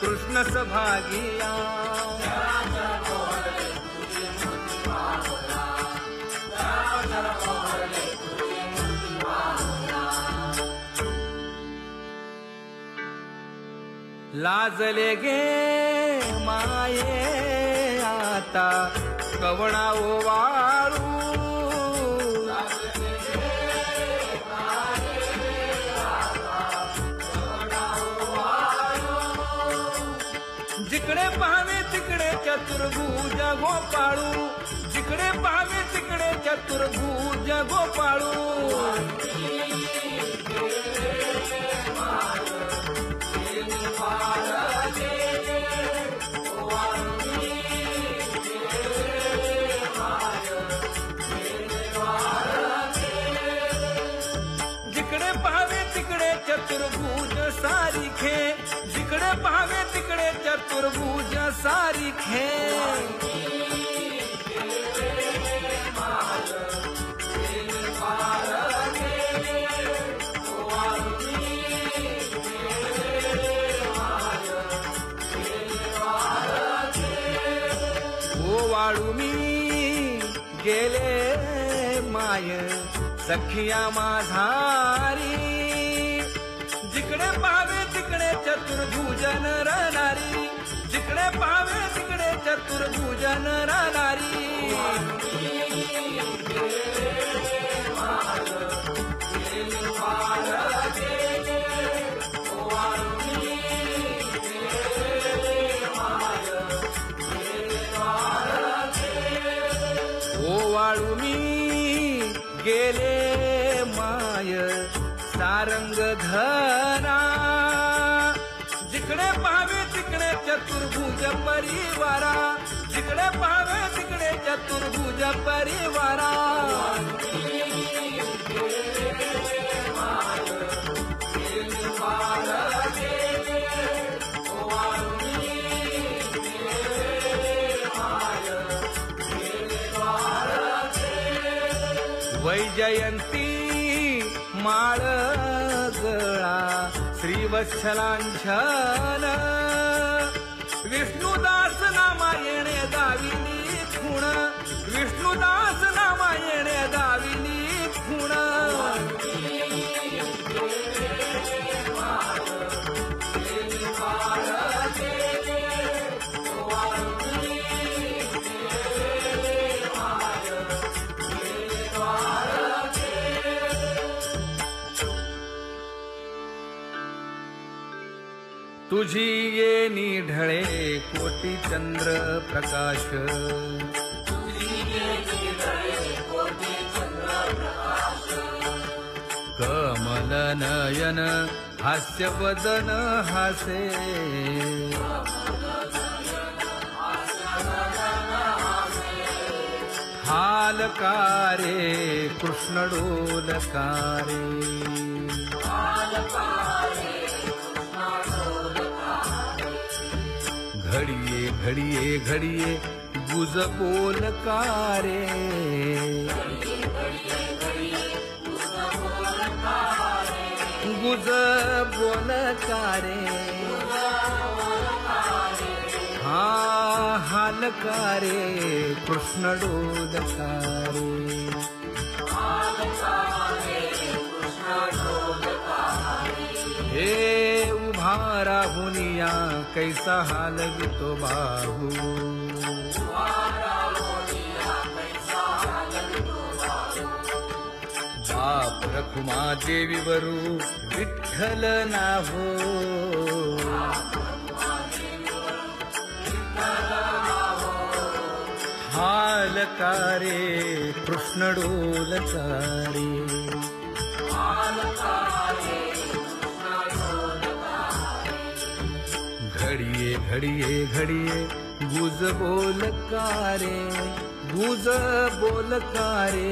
कृष्ण सभागिया लाजले गे माये आता कवणा ओवाळू जिकडे पाहावे तिकडे चतुर्भुज गोपाळू जिकडे पाहावे तिकडे चतुर्भुज गोपाळू जिकडे पाहावे तिकडे चतुर्भुज सारिखे जिकडे पाहावे तिकडे चतुर्भुज सारिखे वाळू मी गेले माय सखिया माझारी जिकडे पाहावे तिकडे चतुर्भुजन राहणारी जिकडे पाहावे तिकडे चतुर्भुजन राहणारी वाळू मी गेले माय सारंग धरा जिकडे पाहावे तिकडे चतुर्भुज परिवारा जिकडे पाहावे तिकडे चतुर्भुज परिवारा वैजयंती माळ गळा श्रीवत्सलांछन विष्णुदास नामायणे दाविनी खूण विष्णुदास नामायणे दाविनी खूण तुझी ये निढळे कोटी चंद्र प्रकाश कमल नयन हास्य वदन हासे हालकारे कृष्ण डोलकारे घड़िए घड़िए घड़िए गुज बोलकारे गुज बोलकारे हाँ हालकारे कृष्ण डोलकारे हे उभारा हुनिया कैसा हाल तो बाहू बाप रखुमा देवी वरू विठ्ठल ना हो हालकारे कृष्ण डोलकारे घड़िए घड़िए घड़िए गुज बोलकारे गुज बोलकारे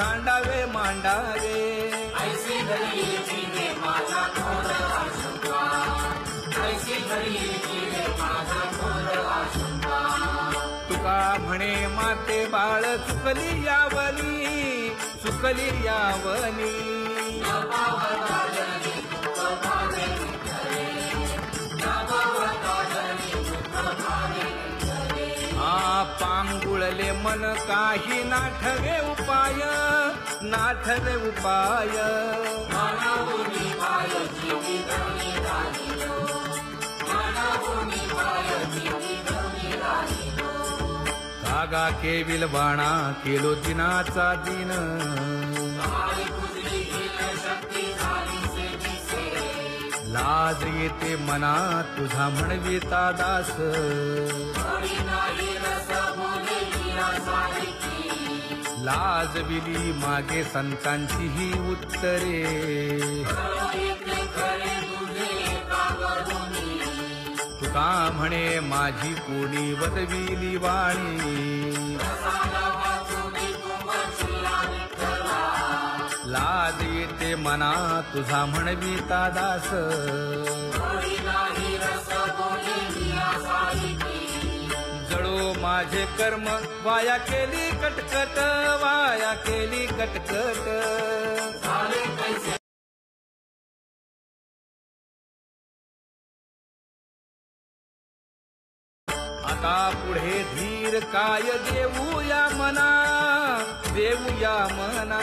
सांडावे मांडावे ऐसी घडी जीवे माझा थोर आशंका ऐसी घडी जीवे माझा थोर आशंका तुका म्हणे माते बाळ चुकली यावनी चुकली यावनी पांगुळले मन काही नाठवे उपाय नाठवे उपाय कागा केविल बाणा केलो दिनाचा दिन लाज येते मना तुझा म्हणविता दास लाज विली मागे संतांची ही उत्तरे तुका म्हणे माझी कोणी वदविली वाणी लाज येते मना तुझा म्हणविता दास जळो माझे कर्म वाया केली कटकट वाया केली कटकट आता पुढे धीर काय देऊया मना देऊया मना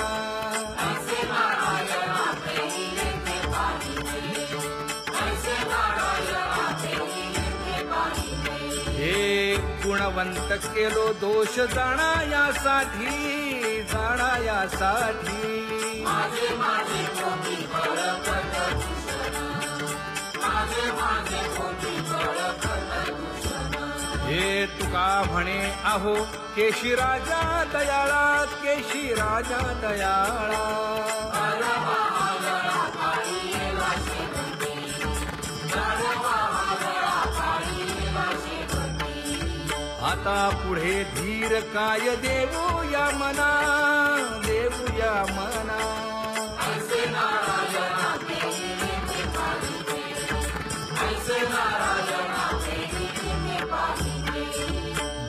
हे गुणवंत केलो दोष जाणायासाठी जाणायासाठी हे तुका म्हणे आहो केशी राजा दयाळा केशी राजा दयाळा आता पुढे धीर काय देऊया मना देऊया मना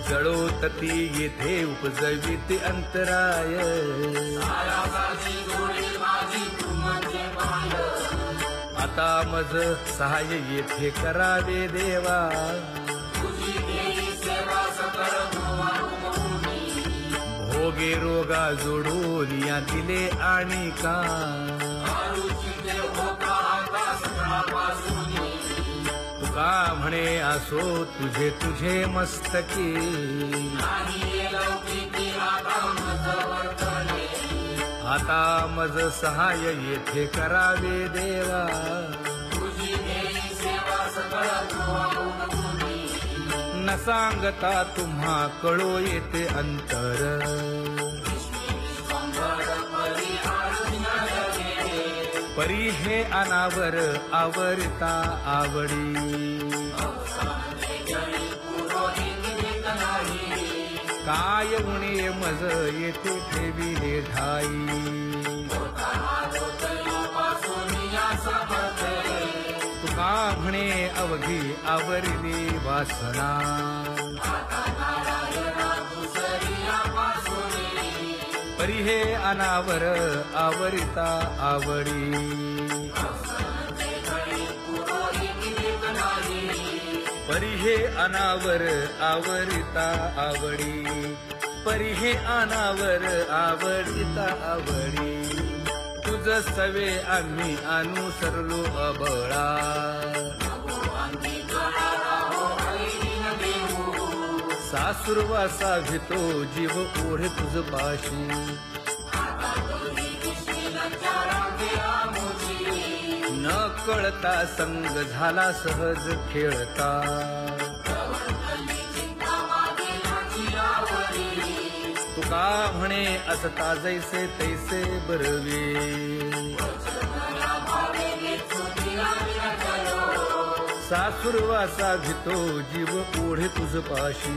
जळोतती येथे उपजविते अंतराय आता मज सहाय्य येथे करावे देवा भोगे रोगा जोडून या दिले आणि का तुका म्हणे असो तुझे तुझे मस्तकी आता मज सहाय्य येथे करावे देवा न सांगता तुम्हा कळो येते अंतर परी हे अनावर आवरता आवडी काय उणे मज येथे ठेविले ठाई तुका म्हणे अवघी आवरली वासना परी हे अनावर आवरिता आवडी परी हे अनावर आवरिता आवडी परी हे अनावर आवडिता आवडी तुझ सवे आम्ही अनुसरलो अबळा सासुरवासा भितो जीव ओढे तुझ पाशी न कळता संग झाला सहज खेळता तुका म्हणे असता जैसे तैसे बरवे सासुरवासा भितो जीव ओढे तुझ पाशी